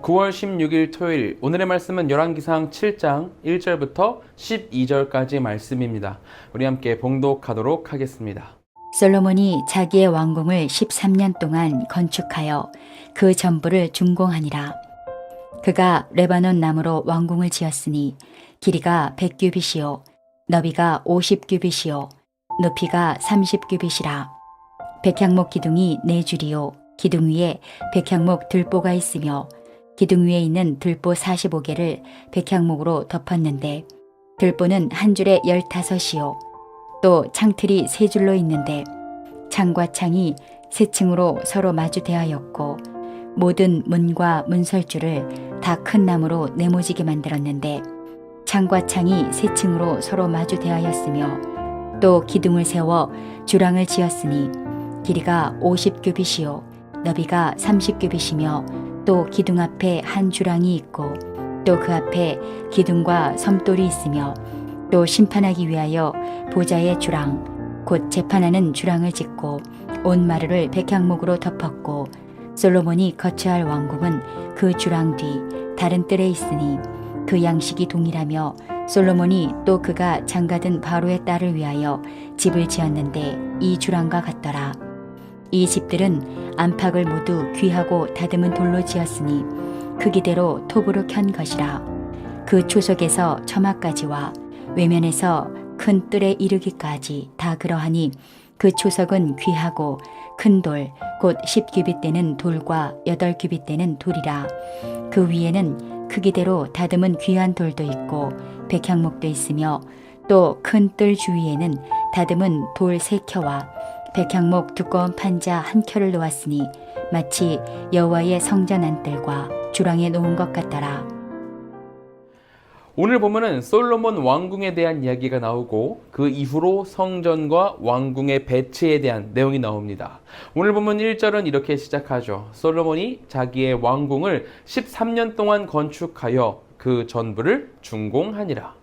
9월 16일 토요일, 오늘의 말씀은 열왕기상 7장 1절부터 12절까지 말씀입니다. 우리 함께 봉독하도록 하겠습니다. 솔로몬이 자기의 왕궁을 13년 동안 건축하여 그 전부를 준공하니라. 그가 레바논 나무로 왕궁을 지었으니 길이가 100규빗이요 너비가 50규빗이요 높이가 30규빗이라. 백향목 기둥이 4줄이요 기둥 위에 백향목 들보가 있으며 기둥 위에 있는 들보 45개를 백향목으로 덮었는데 들보는 한 줄에 15이요 또 창틀이 3줄로 있는데 창과 창이 3층으로 서로 마주 대하였고 모든 문과 문설주를 다 큰 나무로 네모지게 만들었는데 창과 창이 3층으로 서로 마주 대하였으며 또 기둥을 세워 주랑을 지었으니 길이가 50규빗이요 너비가 30규빗이며 또 기둥 앞에 한 주랑이 있고 또 그 앞에 기둥과 섬돌이 있으며 또 심판하기 위하여 보좌의 주랑 곧 재판하는 주랑을 짓고 온 마루를 백향목으로 덮었고 솔로몬이 거처할 왕궁은 그 주랑 뒤 다른 뜰에 있으니 그 양식이 동일하며 솔로몬이 또 그가 장가든 바로의 딸을 위하여 집을 지었는데 이 주랑과 같더라. 이 집들은 안팎을 모두 귀하고 다듬은 돌로 지었으니 크기대로 톱으로 켠 것이라. 그 초석에서 처마까지와 외면에서 큰 뜰에 이르기까지 다 그러하니 그 초석은 귀하고 큰 돌 곧 10규빗 되는 돌과 8규빗 되는 돌이라. 그 위에는 크기대로 다듬은 귀한 돌도 있고 백향목도 있으며 또 큰 뜰 주위에는 다듬은 돌 3켜와 백향목 두꺼운 판자 한 켜를 놓았으니 마치 여호와의 성전 안뜰과 주랑에 놓은 것 같더라. 오늘 보면은 솔로몬 왕궁에 대한 이야기가 나오고 그 이후로 성전과 왕궁의 배치에 대한 내용이 나옵니다. 오늘 보면 1절은 이렇게 시작하죠. 솔로몬이 자기의 왕궁을 13년 동안 건축하여 그 전부를 준공하니라.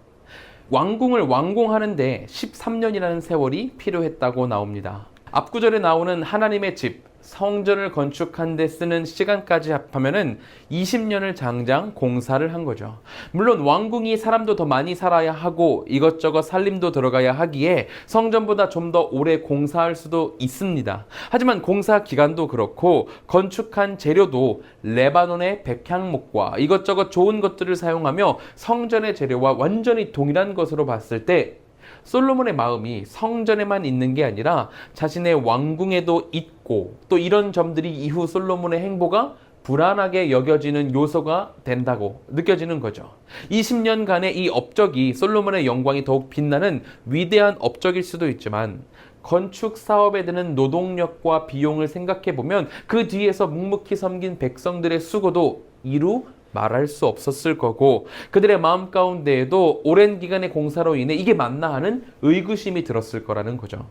왕궁을 완공하는데 13년이라는 세월이 필요했다고 나옵니다. 앞구절에 나오는 하나님의 집, 성전을 건축한 데 쓰는 시간까지 합하면은 20년을 장장 공사를 한 거죠. 물론 왕궁이 사람도 더 많이 살아야 하고 이것저것 살림도 들어가야 하기에 성전보다 좀 더 오래 공사할 수도 있습니다. 하지만 공사 기간도 그렇고 건축한 재료도 레바논의 백향목과 이것저것 좋은 것들을 사용하며 성전의 재료와 완전히 동일한 것으로 봤을 때 솔로몬의 마음이 성전에만 있는 게 아니라 자신의 왕궁에도 있고 또 이런 점들이 이후 솔로몬의 행보가 불안하게 여겨지는 요소가 된다고 느껴지는 거죠. 20년간의 이 업적이 솔로몬의 영광이 더욱 빛나는 위대한 업적일 수도 있지만 건축 사업에 드는 노동력과 비용을 생각해 보면 그 뒤에서 묵묵히 섬긴 백성들의 수고도 이루 말할 수 없었을 거고 그들의 마음 가운데에도 오랜 기간의 공사로 인해 이게 맞나 하는 의구심이 들었을 거라는 거죠.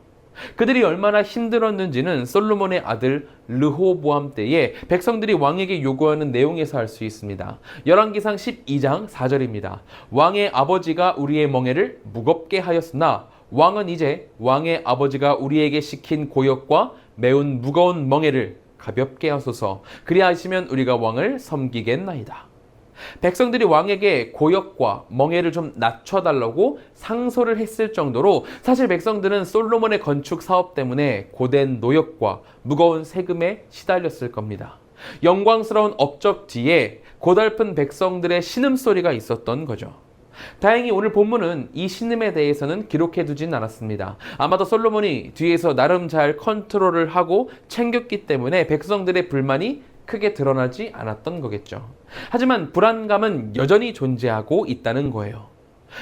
그들이 얼마나 힘들었는지는 솔로몬의 아들 르호보암 때에 백성들이 왕에게 요구하는 내용에서 알 수 있습니다. 열왕기상 12장 4절입니다. 왕의 아버지가 우리의 멍에를 무겁게 하였으나 왕은 이제 왕의 아버지가 우리에게 시킨 고역과 매운 무거운 멍에를 가볍게 하소서. 그리하시면 우리가 왕을 섬기겠나이다. 백성들이 왕에게 고역과 멍에를 좀 낮춰달라고 상소를 했을 정도로 사실 백성들은 솔로몬의 건축 사업 때문에 고된 노역과 무거운 세금에 시달렸을 겁니다. 영광스러운 업적 뒤에 고달픈 백성들의 신음소리가 있었던 거죠. 다행히 오늘 본문은 이 신음에 대해서는 기록해 두진 않았습니다. 아마도 솔로몬이 뒤에서 나름 잘 컨트롤을 하고 챙겼기 때문에 백성들의 불만이 크게 드러나지 않았던 거겠죠. 하지만 불안감은 여전히 존재하고 있다는 거예요.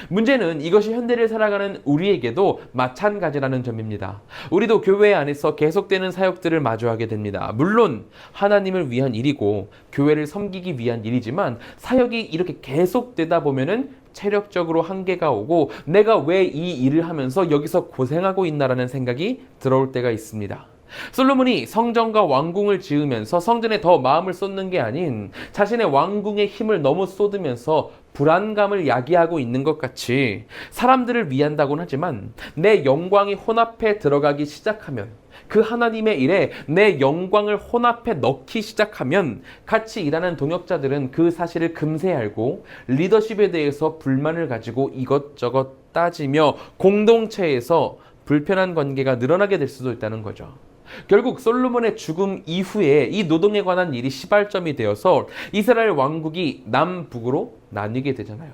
문제는 이것이 현대를 살아가는 우리에게도 마찬가지라는 점입니다. 우리도 교회 안에서 계속되는 사역들을 마주하게 됩니다. 물론 하나님을 위한 일이고 교회를 섬기기 위한 일이지만 사역이 이렇게 계속되다 보면은 체력적으로 한계가 오고 내가 왜 이 일을 하면서 여기서 고생하고 있나라는 생각이 들어올 때가 있습니다. 솔로몬이 성전과 왕궁을 지으면서 성전에 더 마음을 쏟는 게 아닌 자신의 왕궁의 힘을 너무 쏟으면서 불안감을 야기하고 있는 것 같이 사람들을 위한다고는 하지만 내 영광이 혼합해 들어가기 시작하면 그 하나님의 일에 내 영광을 혼합해 넣기 시작하면 같이 일하는 동역자들은 그 사실을 금세 알고 리더십에 대해서 불만을 가지고 이것저것 따지며 공동체에서 불편한 관계가 늘어나게 될 수도 있다는 거죠. 결국 솔로몬의 죽음 이후에 이 노동에 관한 일이 시발점이 되어서 이스라엘 왕국이 남북으로 나뉘게 되잖아요.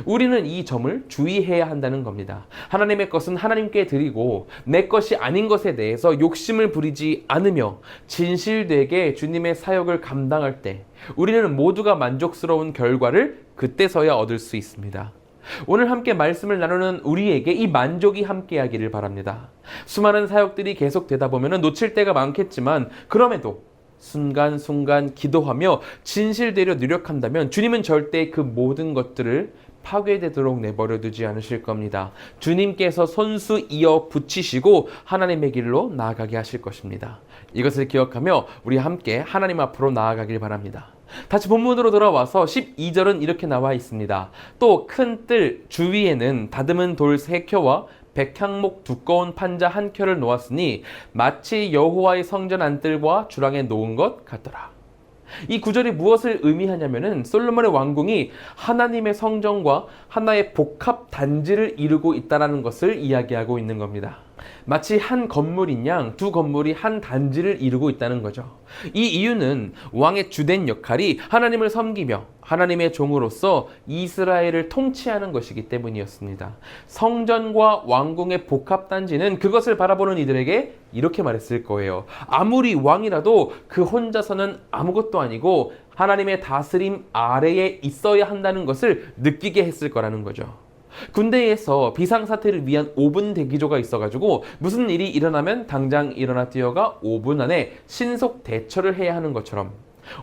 우리는 이 점을 주의해야 한다는 겁니다. 하나님의 것은 하나님께 드리고 내 것이 아닌 것에 대해서 욕심을 부리지 않으며 진실되게 주님의 사역을 감당할 때 우리는 모두가 만족스러운 결과를 그때서야 얻을 수 있습니다. 오늘 함께 말씀을 나누는 우리에게 이 만족이 함께하기를 바랍니다. 수많은 사역들이 계속되다 보면 놓칠 때가 많겠지만 그럼에도 순간순간 기도하며 진실되려 노력한다면 주님은 절대 그 모든 것들을 파괴되도록 내버려 두지 않으실 겁니다. 주님께서 손수 이어 붙이시고 하나님의 길로 나아가게 하실 것입니다. 이것을 기억하며 우리 함께 하나님 앞으로 나아가길 바랍니다. 다시 본문으로 돌아와서 12절은 이렇게 나와 있습니다. 또 큰 뜰 주위에는 다듬은 돌 3켜와 백향목 두꺼운 판자 1켜를 놓았으니 마치 여호와의 성전 안뜰과 주랑에 놓은 것 같더라. 이 구절이 무엇을 의미하냐면은 솔로몬의 왕궁이 하나님의 성전과 하나의 복합 단지를 이루고 있다는 것을 이야기하고 있는 겁니다. 마치 한 건물인 양 두 건물이 한 단지를 이루고 있다는 거죠. 이 이유는 왕의 주된 역할이 하나님을 섬기며 하나님의 종으로서 이스라엘을 통치하는 것이기 때문이었습니다. 성전과 왕궁의 복합단지는 그것을 바라보는 이들에게 이렇게 말했을 거예요. 아무리 왕이라도 그 혼자서는 아무것도 아니고 하나님의 다스림 아래에 있어야 한다는 것을 느끼게 했을 거라는 거죠. 군대에서 비상사태를 위한 5분 대기조가 있어가지고 무슨 일이 일어나면 당장 일어나 뛰어가 5분 안에 신속 대처를 해야 하는 것처럼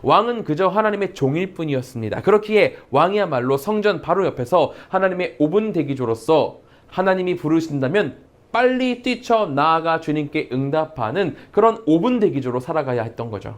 왕은 그저 하나님의 종일 뿐이었습니다. 그렇기에 왕이야말로 성전 바로 옆에서 하나님의 5분 대기조로서 하나님이 부르신다면 빨리 뛰쳐 나아가 주님께 응답하는 그런 5분 대기조로 살아가야 했던 거죠.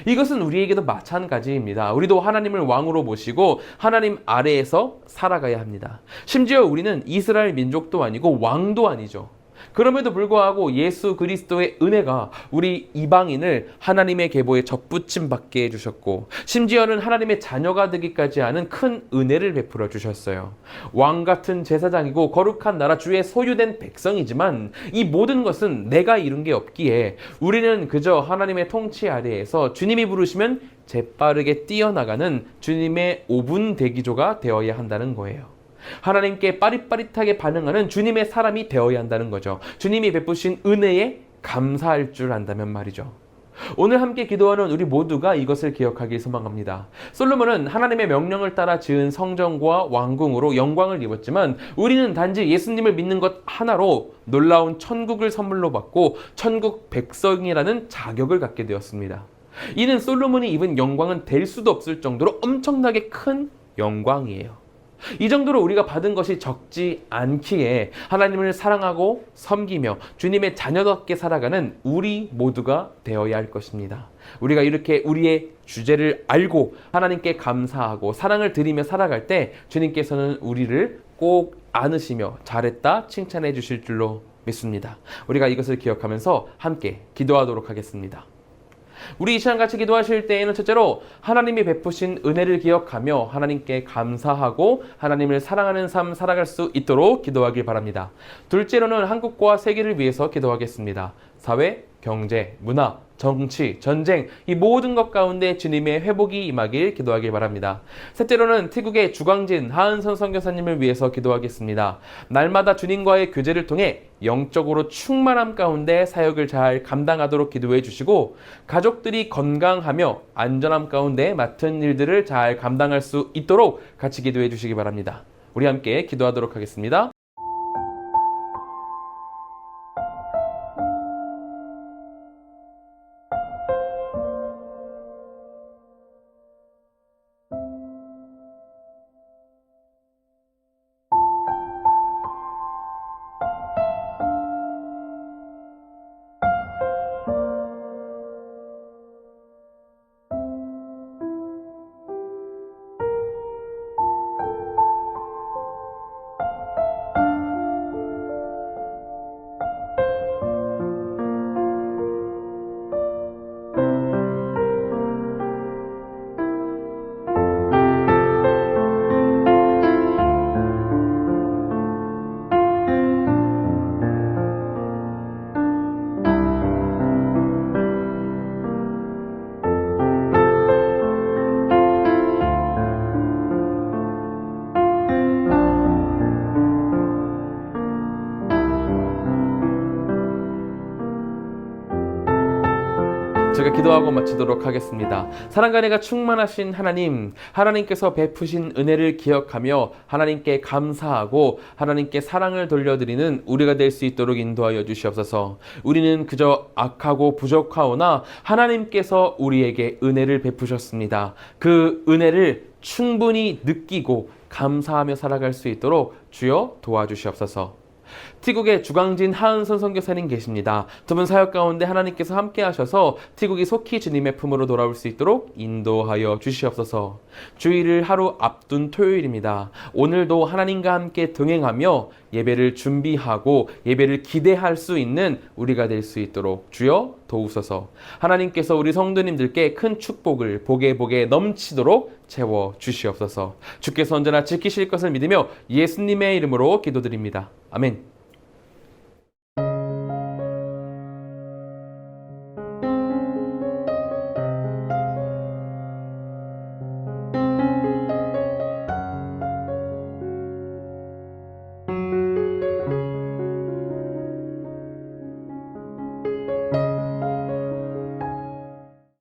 이것은 우리에게도 마찬가지입니다. 우리도 하나님을 왕으로 모시고 하나님 아래에서 살아가야 합니다. 심지어 우리는 이스라엘 민족도 아니고 왕도 아니죠. 그럼에도 불구하고 예수 그리스도의 은혜가 우리 이방인을 하나님의 계보에 접붙임 받게 해주셨고 심지어는 하나님의 자녀가 되기까지 하는 큰 은혜를 베풀어 주셨어요. 왕 같은 제사장이고 거룩한 나라 주의 소유된 백성이지만 이 모든 것은 내가 이룬 게 없기에 우리는 그저 하나님의 통치 아래에서 주님이 부르시면 재빠르게 뛰어나가는 주님의 5분 대기조가 되어야 한다는 거예요. 하나님께 빠릿빠릿하게 반응하는 주님의 사람이 되어야 한다는 거죠. 주님이 베푸신 은혜에 감사할 줄 안다면 말이죠. 오늘 함께 기도하는 우리 모두가 이것을 기억하길 소망합니다. 솔로몬은 하나님의 명령을 따라 지은 성전과 왕궁으로 영광을 입었지만 우리는 단지 예수님을 믿는 것 하나로 놀라운 천국을 선물로 받고 천국 백성이라는 자격을 갖게 되었습니다. 이는 솔로몬이 입은 영광은 될 수도 없을 정도로 엄청나게 큰 영광이에요. 이 정도로 우리가 받은 것이 적지 않기에 하나님을 사랑하고 섬기며 주님의 자녀답게 살아가는 우리 모두가 되어야 할 것입니다. 우리가 이렇게 우리의 주제를 알고 하나님께 감사하고 사랑을 드리며 살아갈 때 주님께서는 우리를 꼭 안으시며 잘했다 칭찬해 주실 줄로 믿습니다. 우리가 이것을 기억하면서 함께 기도하도록 하겠습니다. 우리 이 시간 같이 기도하실 때에는 첫째로 하나님이 베푸신 은혜를 기억하며 하나님께 감사하고 하나님을 사랑하는 삶 살아갈 수 있도록 기도하길 바랍니다. 둘째로는 한국과 세계를 위해서 기도하겠습니다. 사회, 경제, 문화, 정치, 전쟁 이 모든 것 가운데 주님의 회복이 임하길 기도하길 바랍니다. 셋째로는 태국의 주광진 하은선 선교사님을 위해서 기도하겠습니다. 날마다 주님과의 교제를 통해 영적으로 충만함 가운데 사역을 잘 감당하도록 기도해 주시고 가족들이 건강하며 안전함 가운데 맡은 일들을 잘 감당할 수 있도록 같이 기도해 주시기 바랍니다. 우리 함께 기도하도록 하겠습니다. 제가 기도하고 마치도록 하겠습니다. 사랑과 은혜가 충만하신 하나님, 하나님께서 베푸신 은혜를 기억하며 하나님께 감사하고 하나님께 사랑을 돌려드리는 우리가 될 수 있도록 인도하여 주시옵소서. 우리는 그저 악하고 부족하오나 하나님께서 우리에게 은혜를 베푸셨습니다. 그 은혜를 충분히 느끼고 감사하며 살아갈 수 있도록 주여 도와주시옵소서. 티국에 주광진 하은선 선교사님 계십니다. 두 분 사역 가운데 하나님께서 함께 하셔서 티국이 속히 주님의 품으로 돌아올 수 있도록 인도하여 주시옵소서. 주일을 하루 앞둔 토요일입니다. 오늘도 하나님과 함께 동행하며 예배를 준비하고 예배를 기대할 수 있는 우리가 될 수 있도록 주여 도우소서. 하나님께서 우리 성도님들께 큰 축복을 복에 넘치도록 채워 주시옵소서. 주께서 언제나 지키실 것을 믿으며 예수님의 이름으로 기도드립니다. 아멘.